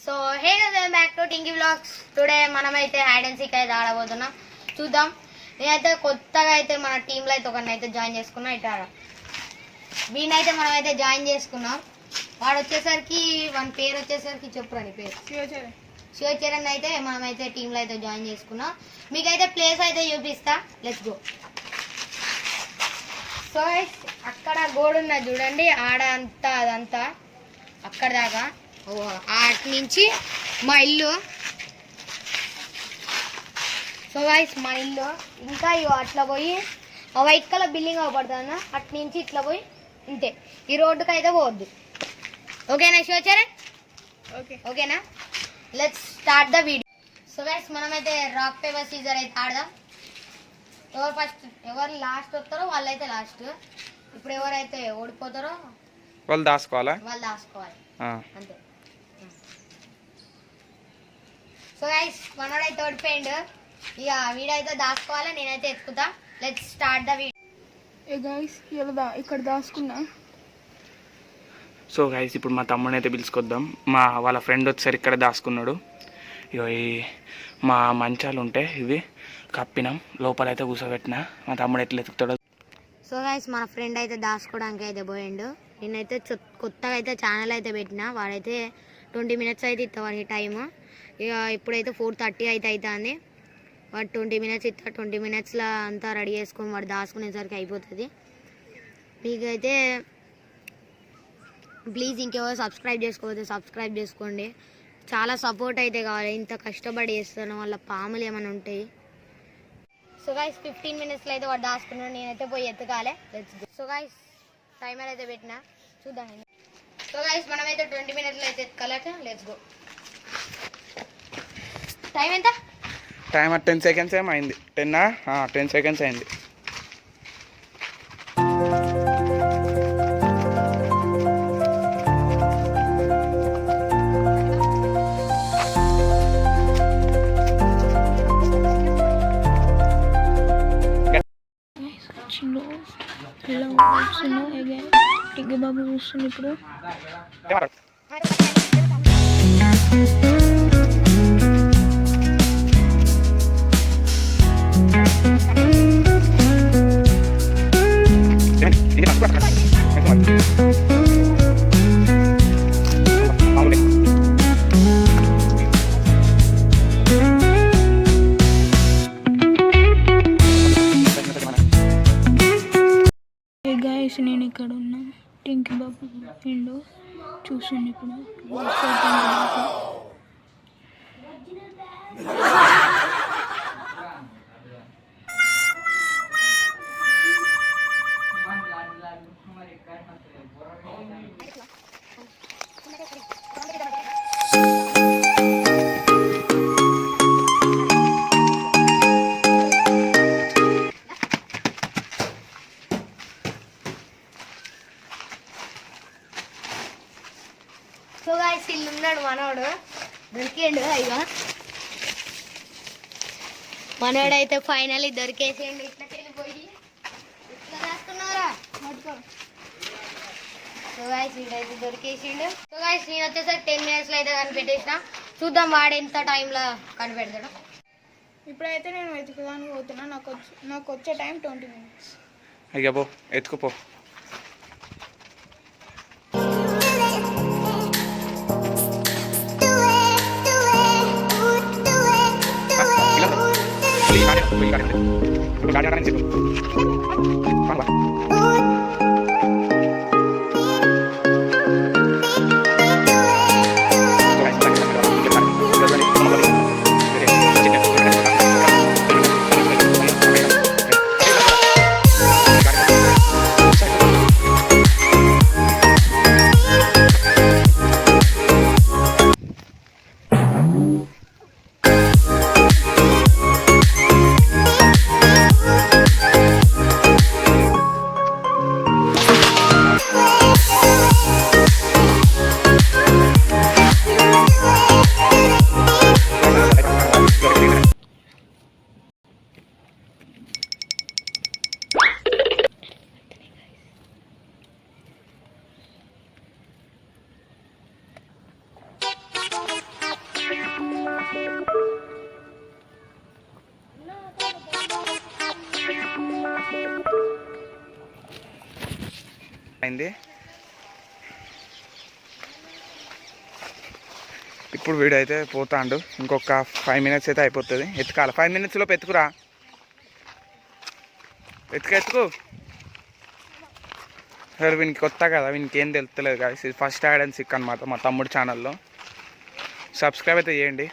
So hey back to Tinky vlogs. Today మనమైతే hide and seek అయితే ఆడబోతున్నాం. చూద్దాం. నేనైతే కొత్తగా అయితే మన టీంలో అయితే ఒకరిని అయితే జాయిన్ చేసుకున్నా. ఇట్లా వీనైతే మనమైతే జాయిన్ చేసుకున్నాం. వాడు వచ్చేసరికి వాని పేరు వచ్చేసరికి చెప్పురాని పేరు శివచరణ్ అయితే మనమైతే టీంలో అయితే జాయిన్ చేసుకున్నాం. మీకైతే ప్లేస్ అయితే చూపిస్తా. Let's go. సో అక్కడ గోడ ఉన్నది చూడండి, ఆడ అంతా అదంతా అక్కడ దాకా అటు నుంచి మా ఇల్లు. సో గైస్ మా ఇల్లు ఇంకా ఇగో అట్లా పోయి ఆ వైట్ కలర్ బిల్డింగ్ అవపడుతుంది, అటు నుంచి ఇట్లా పోయి ఇంతే. ఈ రోడ్డుకి అయితే పోవద్దు. ఓకేనా శివచరణ్? ఓకేనా? Let's start the video. So guys మనమైతే రాక్ పేపర్ సీజర్ అయితే ఆడదాం. ఎవరు లాస్ట్ వస్తారో వాళ్ళైతే లాస్ట్. ఇప్పుడు ఎవరైతే ఓడిపోతారో వాళ్ళు దాచుకోవాలి అంతే. సో గైస్ మనోడైతే ఓడిపోయిండు. ఇక వీడైతే దాచుకోవాలి, నేనైతే ఎత్తుకుతా. Let's start the video. ఇక్కడ దాచుకున్నా. సో గైస్ ఇప్పుడు మా తమ్ముడిని అయితే పిలుచుకొద్దాం. వాళ్ళ ఫ్రెండ్ వచ్చేసరికి ఇక్కడ దాచుకున్నాడు. ఇక ఈ మా మంచాలు ఉంటే ఇవి కప్పినాం, లోపలైతే కూర్చోబెట్టిన. మా తమ్ముడు ఎట్లా ఎత్తుకుతాడో. సో గైస్ మన ఫ్రెండ్ అయితే దాచుకోవడానికి అయితే పోయిండు. నేనైతే కొత్తగా అయితే ఛానల్ అయితే పెట్టిన. వాడైతే 20 minutes అయితే ఇస్తా వాడికి టైము. ఇక ఇప్పుడైతే 4:30 అయితే అవుతుంది. వాడు 20 minutes ఇస్తా. 20 minutesలో అంతా రెడీ చేసుకొని వాడు దాచుకునేసరికి అయిపోతుంది. మీకైతే ప్లీజ్ ఇంకెవరు సబ్స్క్రైబ్ చేసుకోవద్దు, సబ్స్క్రైబ్ చేసుకోండి. చాలా సపోర్ట్ అయితే కావాలి. ఇంత కష్టపడి చేస్తాను, వాళ్ళ పాములు ఏమైనా ఉంటాయి. సో గైస్ 15 minutesలో అయితే వాడు దాచుకున్నాడు. నేనైతే పోయి ఎత్తుకాలే. సో గైస్ టైమర్ అయితే పెట్టినా, చూద్దాం. సో గైస్ మనమైతే 20 minutesలో అయితే ఎత్తుకాలట. Let's go. టైం ఎంత? టైం 10 seconds ఏమో అయింది. 10 seconds అయింది. టింకీ బాబు చూస్తుంది ఇప్పుడు. గైస్ నేను ఇక్కడ ఉన్నా, టింకీ బాబు విండో చూస్తుంది ఇప్పుడు. సో గైస్ ఇల్లు ఉన్నాడు మనోడు, దొరికిండు. ఇక మనోడు అయితే ఫైనల్లీ దొరికేసిండు. ఇట్లకి వెళ్ళిపోయి ఇట్లా రాసుకున్నారా. సో గైస్ వీడైతే దొరికేసిండు. సో గైస్ నేను వచ్చేసరికి 10 minutesలో అయితే కనిపెట్టేసిన. చూద్దాం వాడు ఎంత టైంలో కనిపెడతాడు. ఇప్పుడైతే నేను వెతుకుదానికి పోతున్నా. నాకు వచ్చే టైం 20 minutes. అయ్యా పో, ఎత్తుకుపో. అయింది. ఇప్పుడు వీడైతే పోతాండు. ఇంకొక 5 minutes అయితే అయిపోతుంది. ఎత్తుకాలి 5 minutesలో ఎత్తుకురా. ఎత్తుకు సరే. వీనికి కొత్త కదా, వీనికి ఏం తెలుస్తలేదు కదా. ఇది ఫస్ట్ హైడ్ అండ్ సీక్ అనమాట మా తమ్ముడు ఛానల్లో. సబ్స్క్రైబ్ అయితే చేయండి.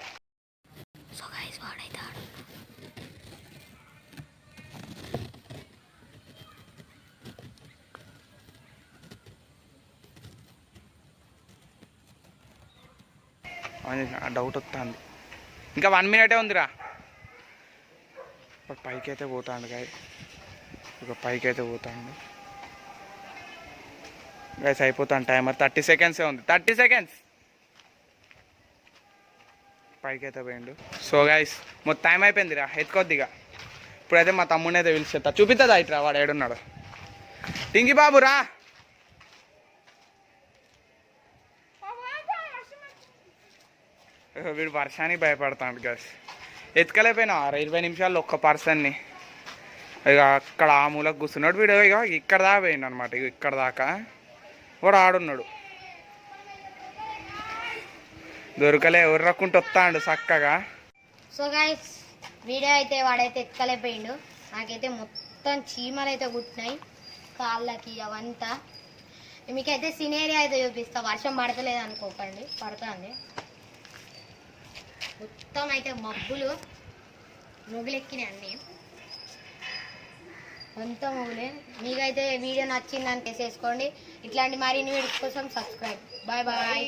డౌట్ వస్తుంది. ఇంకా 1 minute ఉందిరా. పైకి అయితే పోతాండు గాయస్. పైకి అయితే పోతాండు గైస్. అయిపోతాను టైమర్. 30 seconds ఉంది. 30 seconds. పైకి అయితే పోయిండు. సో గైస్ మొత్తం టైం అయిపోయిందిరా. ఎత్తుకొద్దిగా. ఇప్పుడైతే మా తమ్ముడిని అయితే పిలిచేస్తా. చూపిస్తుందా ఇట్రా వాడు ఏడున్నాడు. టింకి బాబు రా. వీడు వర్షానికి భయపడతాడు గైస్. ఎత్తుకలేకపోయినా 20 నిమిషాల్లో ఒక్క పర్సన్ని. ఇక అక్కడ ఆ మూలకు కూర్చున్నాడు వీడు. ఇక ఇక్కడ దాకా పోయిండు అనమాట. ఇక ఇక్కడ దాకా వాడు ఆడున్నాడు. దొరకలే. ఎవర్రకుంటూ వస్తాడు చక్కగా. సో గైస్ వీడియో అయితే వాడైతే ఎత్తుకలేకపోయిండు. నాకైతే మొత్తం చీమలు అయితే కుట్టినాయి కాళ్ళకి అవంతా. మీకైతే సినేరియా అయితే చూపిస్తా. వర్షం పడతలేదు అనుకోకండి, పడుతుంది. మొత్తం అయితే మబ్బులు మొగులెక్కినాయి అన్నీ. అంతా మొగులే. మీకైతే వీడియో నచ్చిందని వేసేసుకోండి. ఇట్లాంటి మరిన్ని వీడియోస్ కోసం సబ్స్క్రైబ్. Bye bye.